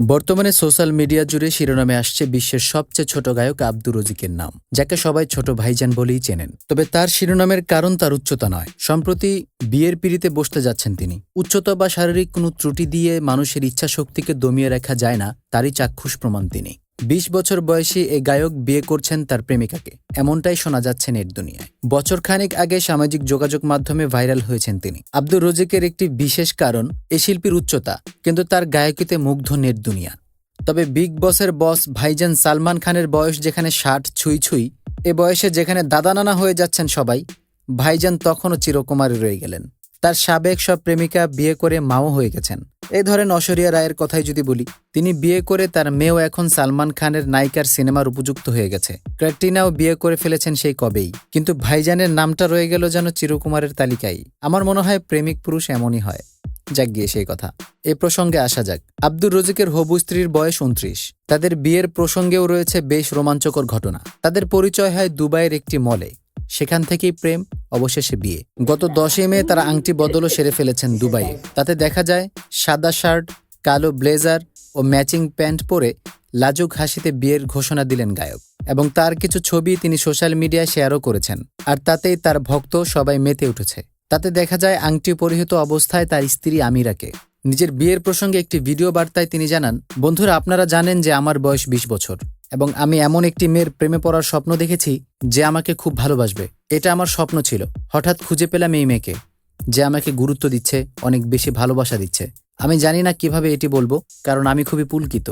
বর্তমানে social media জুড়ে শিরোনামে আসছে বিশ্বের সবচেয়ে ছোট গায়ক আব্দুর রজিকের নাম, যাকে সবাই ছোট ভাইজান বলেই চেনেন। তবে তার শিরোনামের কারণ তার উচ্চতা নয়। সম্প্রতি বিয়ের পিঁড়িতে বসতে যাচ্ছেন তিনি। উচ্চতা বা শারীরিক কোনো ত্রুটি দিয়ে মানুষের ইচ্ছা শক্তিকে দমিয়ে রাখা যায় না, তারই চাক্ষুষ প্রমাণ তিনি। ২০ বছর বয়সী এ গায়ক বিয়ে করছেন তার প্রেমিকাকে, এমনটাই শোনা যাচ্ছে নেট দুনিয়ায়। বছরখানেক আগে সামাজিক যোগাযোগ মাধ্যমে ভাইরাল হয়েছেন তিনি। আব্দুর রজিকের একটি বিশেষ কারণ এ শিল্পীর উচ্চতা, কিন্তু তার গায়কিতে মুগ্ধ নেট দুনিয়া। তবে বিগ বসের বস ভাইজান সালমান খানের বয়স যেখানে ৬০ ছুঁই ছুঁই, এ বয়সে যেখানে দাদা নানা হয়ে যাচ্ছেন সবাই, ভাইজান তখনও চিরকুমারী রয়ে গেলেন। তার সাবেক সব প্রেমিকা বিয়ে করে মাও হয়ে গেছেন। এই ধরেন ঐশ্বরিয়া রায়ের কথাই যদি বলি, তিনি বিয়ে করে তার মেয়েও এখন সালমান খানের নায়িকার সিনেমার উপযুক্ত হয়ে গেছে। ক্যাটরিনাও বিয়ে করে ফেলেছেন সেই কবেই, কিন্তু ভাইজানের নামটা রয়ে গেল যেন চিরকুমারের তালিকায়। আমার মনে হয় প্রেমিক পুরুষ এমনই হয়। যাক গিয়ে সেই কথা, এ প্রসঙ্গে আসা যাক। আব্দুর রজিকের হবু স্ত্রীর বয়স ২৯। তাদের বিয়ের প্রসঙ্গেও রয়েছে বেশ রোমাঞ্চকর ঘটনা। তাদের পরিচয় হয় দুবাইয়ের একটি মলে, সেখান থেকেই প্রেম, অবশেষে বিয়ে। গত ১০ই মে তারা আংটি বদলও সেরে ফেলেছেন দুবাইয়ে। তাতে দেখা যায় সাদা শার্ট, কালো ব্লেজার ও ম্যাচিং প্যান্ট পরে লাজুক হাসিতে বিয়ের ঘোষণা দিলেন গায়ক, এবং তার কিছু ছবি তিনি সোশ্যাল মিডিয়ায় শেয়ারও করেছেন। আর তাতেই তার ভক্ত সবাই মেতে উঠেছে। তাতে দেখা যায় আংটি পরিহিত অবস্থায় তার স্ত্রী আমিরাকে। নিজের বিয়ের প্রসঙ্গে একটি ভিডিও বার্তায় তিনি জানান, বন্ধুরা, আপনারা জানেন যে আমার বয়স ২০ বছর এবং আমি এমন একটি মেয়ের প্রেমে পড়ার স্বপ্ন দেখেছি যে আমাকে খুব ভালোবাসবে। এটা আমার স্বপ্ন ছিল। হঠাৎ খুঁজে পেলাম এই মেয়েকে, যে আমাকে গুরুত্ব দিচ্ছে, অনেক বেশি ভালোবাসা দিচ্ছে। আমি জানি না কিভাবে এটি বলবো, কারণ আমি খুবই পুলকিত।